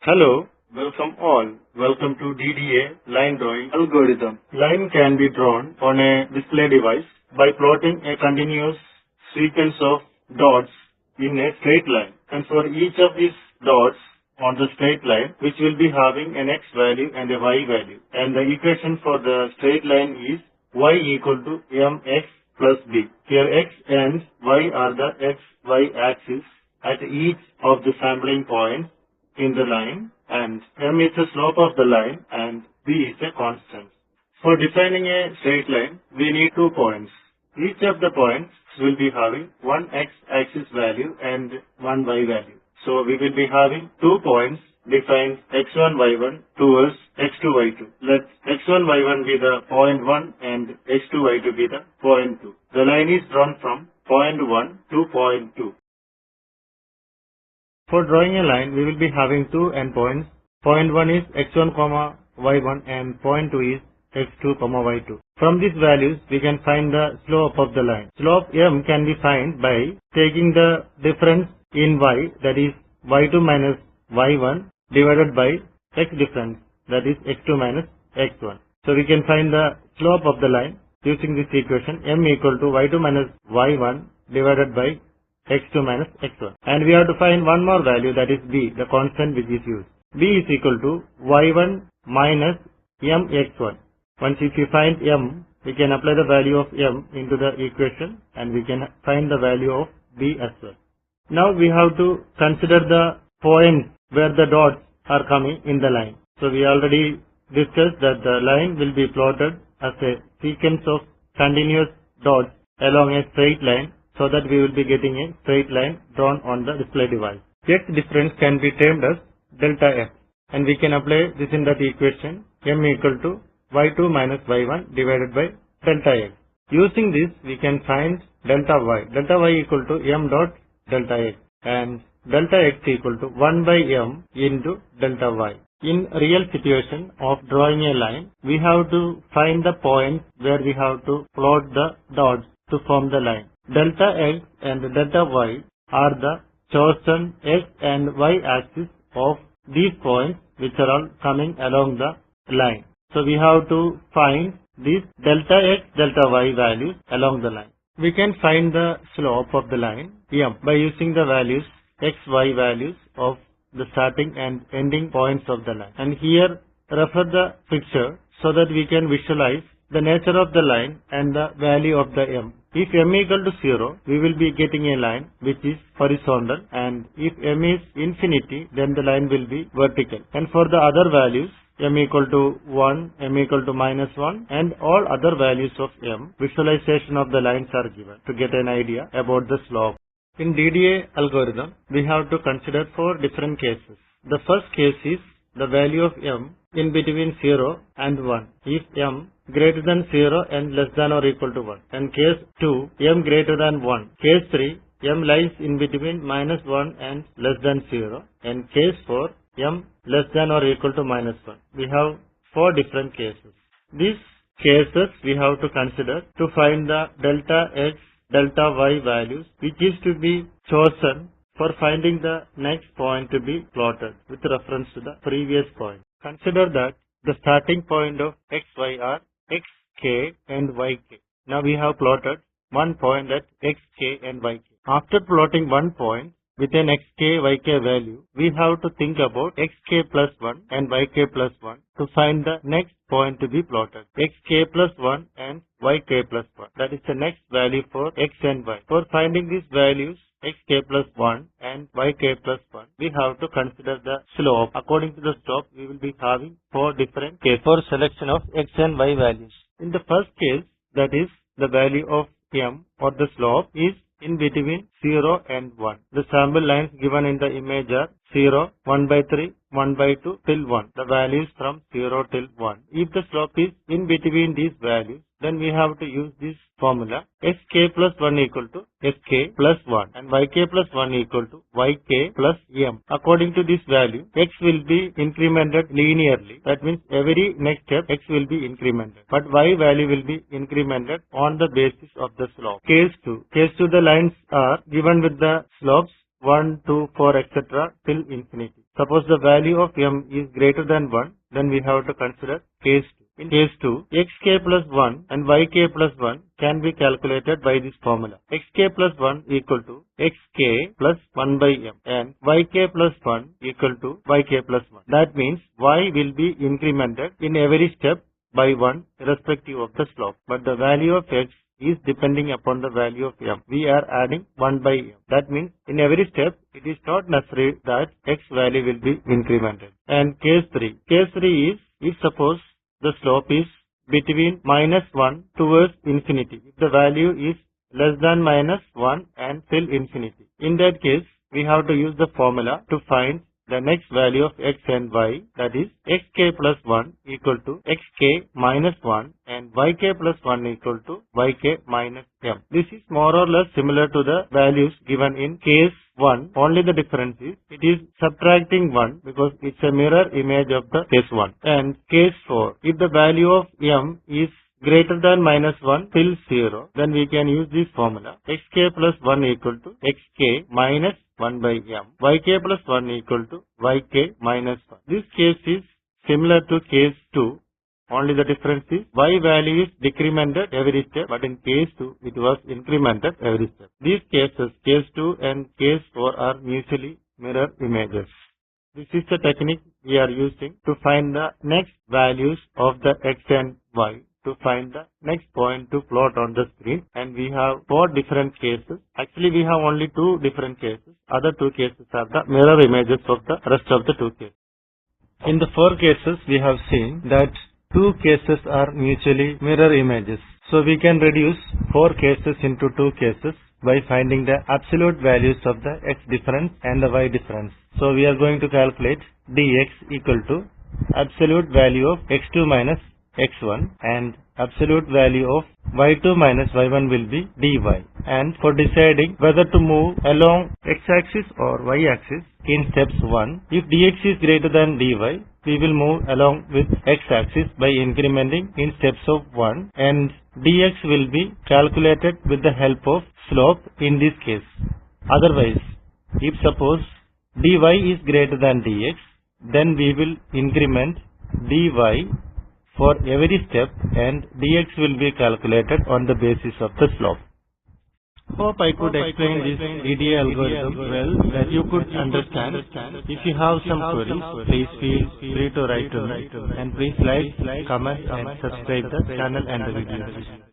Hello, welcome all. Welcome to DDA Line Drawing Algorithm. Line can be drawn on a display device by plotting a continuous sequence of dots in a straight line. And for each of these dots on the straight line, which will be having an x value and a y value. And the equation for the straight line is y equal to mx plus b. Here x and y are the x-y axis at each of the sampling points in the line, and m is the slope of the line and b is a constant. For defining a straight line, we need 2 points. Each of the points will be having one x-axis value and one y value. So we will be having 2 points defined x1, y1 towards x2, y2. Let x1, y1 be the point 1 and x2, y2 be the point 2. The line is drawn from point 1 to point 2. For drawing a line, we will be having 2 endpoints. Point 1 is x1, y1 and point 2 is x2, y2. From these values, we can find the slope of the line. Slope m can be found by taking the difference in y, that is y2 minus y1 divided by x difference, that is x2 minus x1. So we can find the slope of the line using this equation, m equal to y2 minus y1 divided by x2 minus x1. And we have to find one more value, that is b, the constant which is used. b is equal to y1 minus mx1. Once if you find m, we can apply the value of m into the equation and we can find the value of b as well. Now we have to consider the points where the dots are coming in the line. So we already discussed that the line will be plotted as a sequence of continuous dots along a straight line, so that we will be getting a straight line drawn on the display device. X difference can be termed as delta x, and we can apply this in that equation, m equal to y2 minus y1 divided by delta x. Using this, we can find delta y. Delta y equal to m dot delta x, and delta x equal to 1 by m into delta y. In real situation of drawing a line, we have to find the points where we have to plot the dots to form the line. Delta x and delta y are the chosen x and y axis of these points which are all coming along the line. So we have to find these delta x, delta y values along the line. We can find the slope of the line m by using the values x, y values of the starting and ending points of the line. And here refer the picture so that we can visualize the nature of the line and the value of the m. If m equal to 0, we will be getting a line which is horizontal, and if m is infinity, then the line will be vertical. And for the other values, m equal to 1, m equal to minus 1, and all other values of m, visualization of the lines are given to get an idea about the slope. In DDA algorithm, we have to consider 4 different cases. The first case is the value of m in between 0 and 1. If m greater than 0 and less than or equal to 1. And case 2, m greater than 1. Case 3, m lies in between minus 1 and less than 0. And case 4, m less than or equal to minus 1. We have 4 different cases. These cases we have to consider to find the delta x, delta y values, which is to be chosen for finding the next point to be plotted with reference to the previous point. Consider that the starting point of xy are xk and yk. Now we have plotted one point at xk and yk. After plotting one point with an xk, yk value, we have to think about xk plus 1 and yk plus 1 to find the next point to be plotted. xk plus 1 and yk plus 1. That is the next value for x and y. For finding these values, xk plus 1 and yk plus 1, we have to consider the slope. According to the slope, we will be having 4 different cases for selection of x and y values. In the first case, that is the value of m or the slope is in between 0 and 1. The sample lines given in the image are 0, 1 by 3, 1 by 2 till 1. The values from 0 till 1. If the slope is in between these values, then we have to use this formula xk plus 1 equal to sk plus 1 and yk plus 1 equal to yk plus m. According to this value, x will be incremented linearly. That means every next step x will be incremented. But y value will be incremented on the basis of the slope. Case 2. Case 2, the lines are given with the slopes 1, 2, 4, etc. till infinity. Suppose the value of m is greater than 1, then we have to consider case 2. In case 2, xk plus 1 and yk plus 1 can be calculated by this formula. Xk plus 1 equal to xk plus 1 by m and yk plus 1 equal to yk plus 1. That means y will be incremented in every step by 1 irrespective of the slope. But the value of x is depending upon the value of m. We are adding 1 by m. That means in every step it is not necessary that x value will be incremented. And case 3. Case 3 is if suppose the slope is between minus 1 towards infinity. If the value is less than minus 1 and till infinity. In that case, we have to use the formula to find the next value of x and y, that is xk plus 1 equal to xk minus 1 and yk plus 1 equal to yk minus m. This is more or less similar to the values given in case 1, only the difference is it is subtracting 1 because it's a mirror image of the case 1. And case 4, if the value of m is greater than minus 1 till 0, then we can use this formula. Xk plus 1 equal to xk minus 1 by m. Yk plus 1 equal to yk minus 1. This case is similar to case 2. Only the difference is y value is decremented every step, but in case 2 it was incremented every step. These cases, case 2 and case 4 are mutually mirror images. This is the technique we are using to find the next values of the x and y, to find the next point to plot on the screen, and we have 4 different cases. Actually we have only 2 different cases. Other 2 cases are the mirror images of the rest of the 2 cases. In the 4 cases we have seen that 2 cases are mutually mirror images. So we can reduce 4 cases into 2 cases by finding the absolute values of the x difference and the y difference. So we are going to calculate dx equal to absolute value of x2 minus x1 and absolute value of y2 minus y1 will be dy. And for deciding whether to move along x-axis or y-axis in steps 1, if dx is greater than dy, we will move along with x-axis by incrementing in steps of 1, and dx will be calculated with the help of slope in this case. Otherwise, if suppose dy is greater than dx, then we will increment dy for every step and dx will be calculated on the basis of the slope. Hope I could explain this DDA algorithm well that you could understand. If you have some queries, please feel free to write to me, and please like, comment and subscribe the channel and the videos.